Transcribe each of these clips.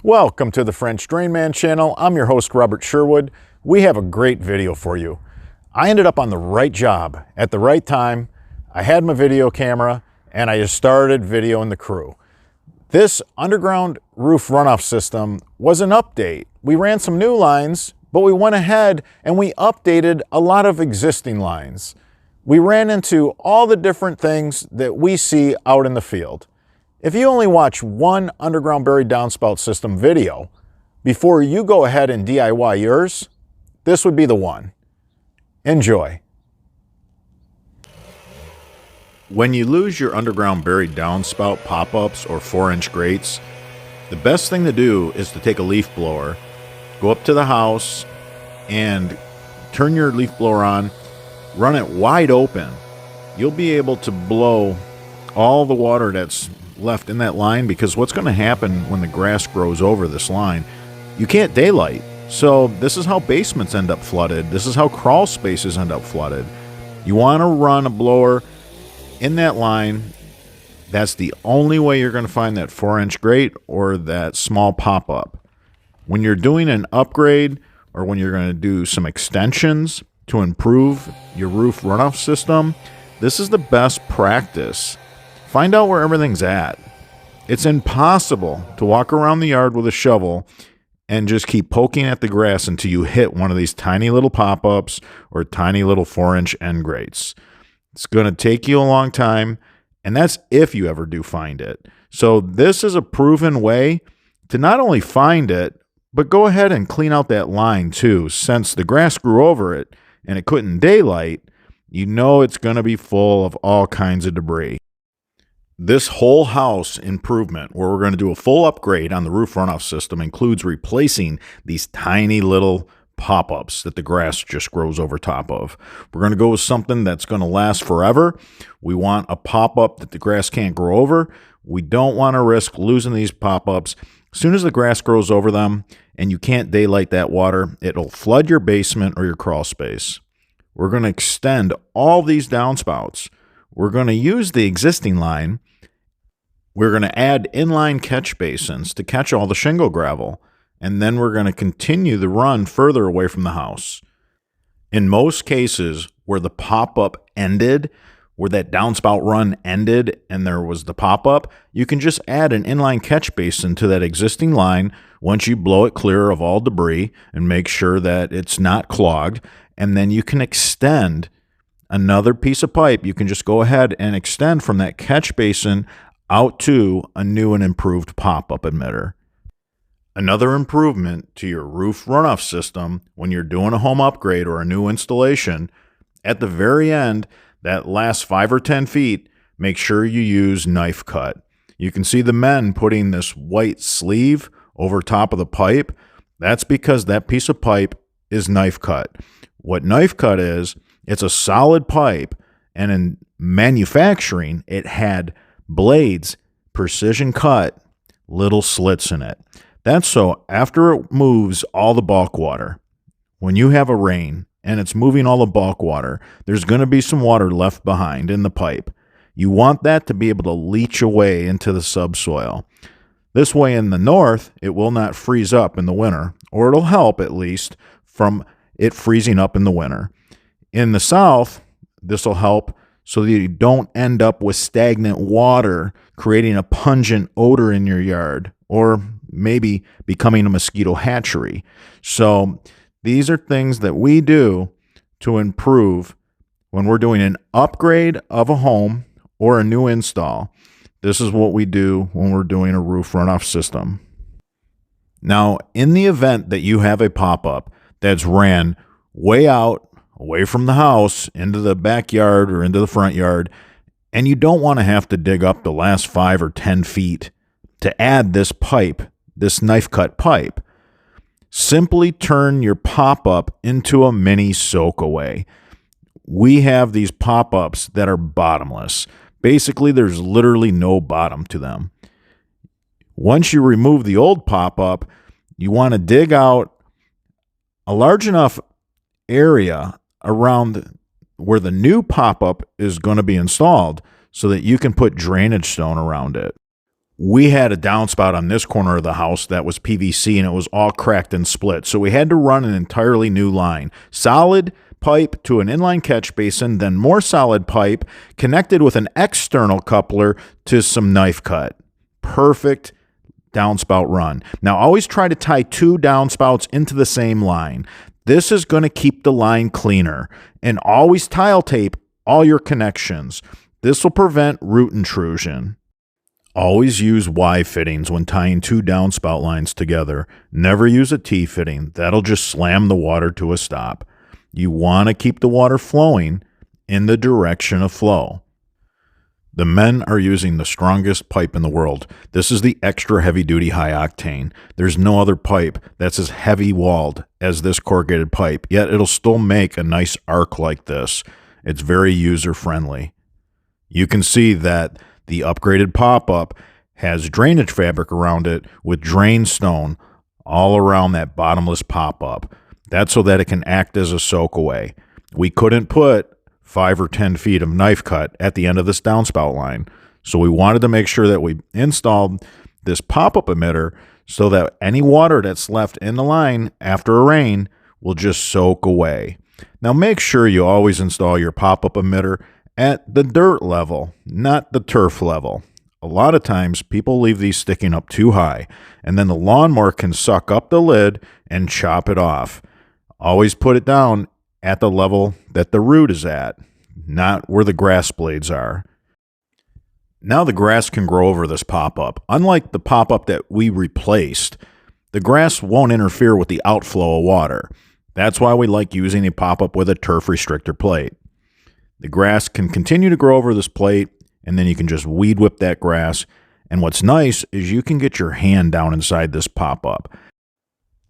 Welcome to the French Drain Man channel. I'm your host, Robert Sherwood. We have a great video for you. I ended up on the right job at the right time. I had my video camera and I just started videoing the crew. This underground roof runoff system was an update. We ran some new lines, but we went ahead and we updated a lot of existing lines. We ran into all the different things that we see out in the field. If you only watch one underground buried downspout system video before you go ahead and DIY yours, this would be the one. Enjoy. When you lose your underground buried downspout pop-ups or 4-inch grates, the best thing to do is to take a leaf blower, go up to the house and turn your leaf blower on, run it wide open. You'll be able to blow all the water that's left in that line, because what's going to happen when the grass grows over this line, you can't daylight. So this is how basements end up flooded. This is how crawl spaces end up flooded. You want to run a blower in that line. That's the only way you're going to find that 4-inch grate or that small pop-up. When you're doing an upgrade or when you're going to do some extensions to improve your roof runoff system, this is the best practice. Find out where everything's at. It's impossible to walk around the yard with a shovel and just keep poking at the grass until you hit one of these tiny little pop-ups or tiny little 4-inch end grates. It's going to take you a long time, and that's if you ever do find it. So this is a proven way to not only find it, but go ahead and clean out that line too. Since the grass grew over it and it couldn't daylight, you know it's going to be full of all kinds of debris. This whole house improvement, where we're going to do a full upgrade on the roof runoff system, includes replacing these tiny little pop-ups that the grass just grows over top of. We're going to go with something that's going to last forever. We want a pop-up that the grass can't grow over. We don't want to risk losing these pop-ups. As soon as the grass grows over them and you can't daylight that water, it'll flood your basement or your crawl space. We're going to extend all these downspouts. We're going to use the existing line. We're going to add inline catch basins to catch all the shingle gravel, and then we're going to continue the run further away from the house. In most cases where the pop-up ended, where that downspout run ended and there was the pop-up, you can just add an inline catch basin to that existing line once you blow it clear of all debris and make sure that it's not clogged, and then you can extend another piece of pipe. You can just go ahead and extend from that catch basin out to a new and improved pop-up emitter. Another improvement to your roof runoff system when you're doing a home upgrade or a new installation, at the very end, that last 5 or 10 feet, make sure you use knife cut. You can see the men putting this white sleeve over top of the pipe. That's because that piece of pipe is knife cut. What knife cut is, it's a solid pipe, and in manufacturing, it had blades, precision cut, little slits in it. That's so after it moves all the bulk water, when you have a rain and it's moving all the bulk water, there's going to be some water left behind in the pipe. You want that to be able to leach away into the subsoil. This way in the north, it will not freeze up in the winter, or it'll help at least from it freezing up in the winter. In the south, this will help so that you don't end up with stagnant water creating a pungent odor in your yard, or maybe becoming a mosquito hatchery. So these are things that we do to improve when we're doing an upgrade of a home or a new install. This is what we do when we're doing a roof runoff system. Now, in the event that you have a pop-up that's ran way out, away from the house, into the backyard or into the front yard, and you don't want to have to dig up the last 5 or 10 feet to add this pipe, this knife cut pipe, simply turn your pop-up into a mini soak away. We have these pop-ups that are bottomless. Basically, there's literally no bottom to them. Once you remove the old pop-up, you want to dig out a large enough area around where the new pop-up is going to be installed so that you can put drainage stone around it. We had a downspout on this corner of the house that was PVC and it was all cracked and split. So we had to run an entirely new line. Solid pipe to an inline catch basin, then more solid pipe connected with an external coupler to some knife cut. Perfect downspout run. Now always try to tie 2 downspouts into the same line. This is going to keep the line cleaner. And always tile tape all your connections. This will prevent root intrusion. Always use Y fittings when tying 2 downspout lines together. Never use a T fitting. That'll just slam the water to a stop. You want to keep the water flowing in the direction of flow. The men are using the strongest pipe in the world. This is the extra heavy-duty high octane. There's no other pipe that's as heavy-walled as this corrugated pipe, yet it'll still make a nice arc like this. It's very user-friendly. You can see that the upgraded pop-up has drainage fabric around it with drain stone all around that bottomless pop-up. That's so that it can act as a soak away. We couldn't put 5 or 10 feet of knife cut at the end of this downspout line. So we wanted to make sure that we installed this pop-up emitter so that any water that's left in the line after a rain will just soak away. Now make sure you always install your pop-up emitter at the dirt level, not the turf level. A lot of times people leave these sticking up too high, and then the lawnmower can suck up the lid and chop it off. Always put it down at the level that the root is at, not where the grass blades are. Now the grass can grow over this pop-up. Unlike the pop-up that we replaced, the grass won't interfere with the outflow of water. That's why we like using a pop-up with a turf restrictor plate. The grass can continue to grow over this plate, and then you can just weed whip that grass. And what's nice is you can get your hand down inside this pop-up.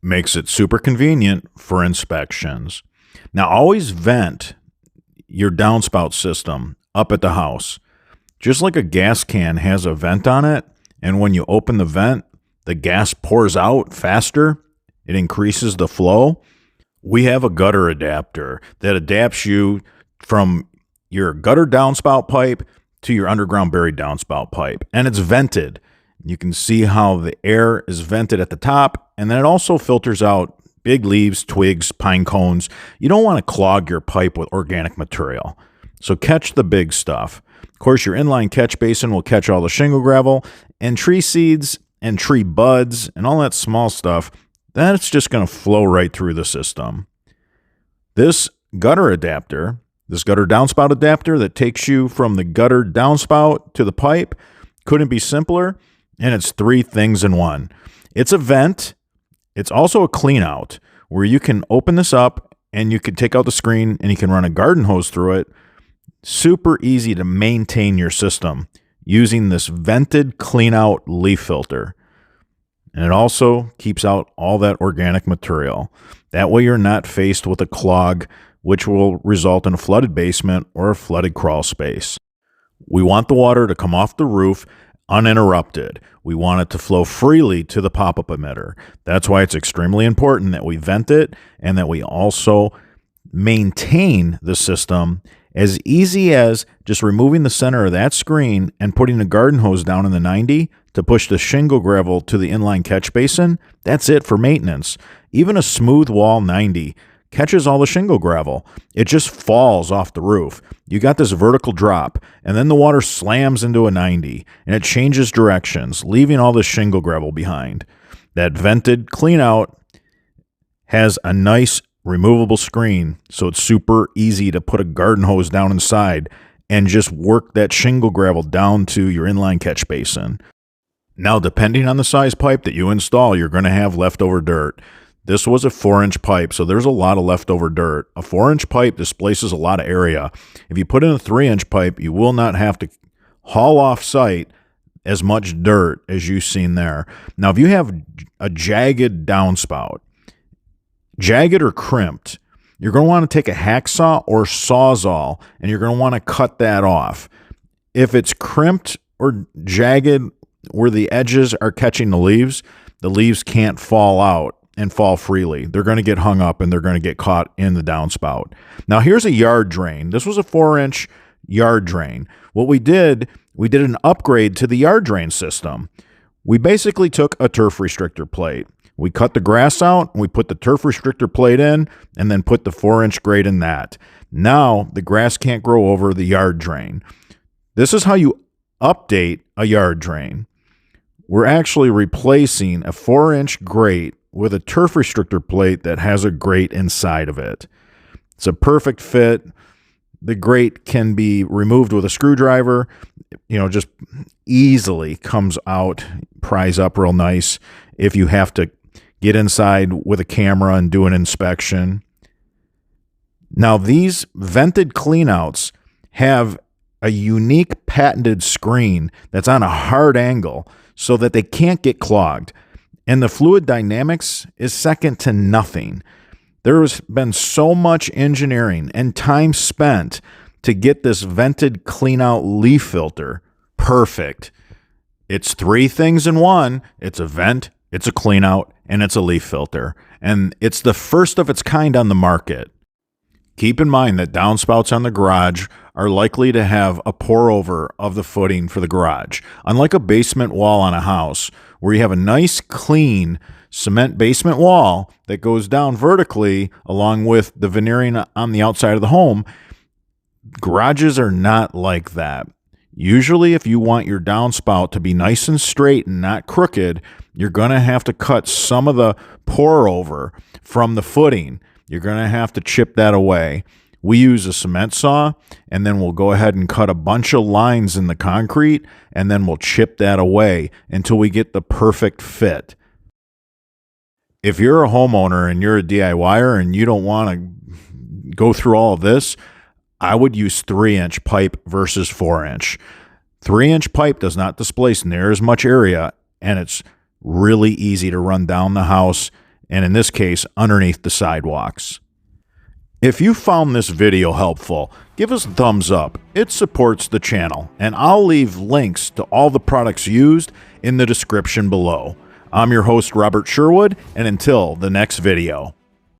Makes it super convenient for inspections. Now always vent your downspout system up at the house. Just like a gas can has a vent on it, and when you open the vent, the gas pours out faster. It increases the flow. We have a gutter adapter that adapts you from your gutter downspout pipe to your underground buried downspout pipe, and it's vented. You can see how the air is vented at the top, and then it also filters out big leaves, twigs, pine cones. You don't want to clog your pipe with organic material, so catch the big stuff. Of course, your inline catch basin will catch all the shingle gravel and tree seeds and tree buds and all that small stuff. That's just going to flow right through the system. This gutter adapter, this gutter downspout adapter that takes you from the gutter downspout to the pipe, couldn't be simpler, and it's 3 things in one. It's a vent. It's also a cleanout where you can open this up and you can take out the screen and you can run a garden hose through it. Super easy to maintain your system using this vented cleanout leaf filter. And it also keeps out all that organic material. That way you're not faced with a clog, which will result in a flooded basement or a flooded crawl space. We want the water to come off the roof uninterrupted. We want it to flow freely to the pop-up emitter. That's why it's extremely important that we vent it and that we also maintain the system. As easy as just removing the center of that screen and putting a garden hose down in the 90 to push the shingle gravel to the inline catch basin, that's it for maintenance. Even a smooth wall 90 catches all the shingle gravel. It just falls off the roof. You got this vertical drop, and then the water slams into a 90, and it changes directions, leaving all the shingle gravel behind. That vented cleanout has a nice removable screen, so it's super easy to put a garden hose down inside and just work that shingle gravel down to your inline catch basin. Now, depending on the size pipe that you install, you're going to have leftover dirt. This was a 4-inch pipe, so there's a lot of leftover dirt. A 4-inch pipe displaces a lot of area. If you put in a 3-inch pipe, you will not have to haul off site as much dirt as you've seen there. Now, if you have a jagged downspout, jagged or crimped, you're going to want to take a hacksaw or sawzall, and you're going to want to cut that off. If it's crimped or jagged where the edges are catching the leaves can't fall out and fall freely. They're going to get hung up and they're going to get caught in the downspout. Now, here's a yard drain. This was a 4-inch yard drain. What we did an upgrade to the yard drain system. We basically took a turf restrictor plate. We cut the grass out, we put the turf restrictor plate in, and then put the 4-inch grate in that. Now the grass can't grow over the yard drain. This is how you update a yard drain. We're actually replacing a 4-inch grate with a turf restrictor plate that has a grate inside of it. It's a perfect fit. The grate can be removed with a screwdriver, just easily comes out, pries up real nice if you have to get inside with a camera and do an inspection. Now, these vented cleanouts have a unique patented screen that's on a hard angle so that they can't get clogged. And the fluid dynamics is second to nothing. There has been so much engineering and time spent to get this vented cleanout leaf filter perfect. It's 3 things in one. It's a vent, it's a cleanout, and it's a leaf filter. And it's the first of its kind on the market. Keep in mind that downspouts on the garage are likely to have a pour over of the footing for the garage. Unlike a basement wall on a house, where you have a nice clean cement basement wall that goes down vertically along with the veneering on the outside of the home, garages are not like that. Usually, if you want your downspout to be nice and straight and not crooked, you're going to have to cut some of the pour over from the footing. You're going to have to chip that away. We use a cement saw, and then we'll go ahead and cut a bunch of lines in the concrete, and then we'll chip that away until we get the perfect fit. If you're a homeowner and you're a DIYer and you don't want to go through all of this, I would use 3-inch pipe versus 4-inch. 3-inch pipe does not displace near as much area, and it's really easy to run down the house, and in this case, underneath the sidewalks. If you found this video helpful, give us a thumbs up. It supports the channel, and I'll leave links to all the products used in the description below. I'm your host, Robert Sherwood, and until the next video.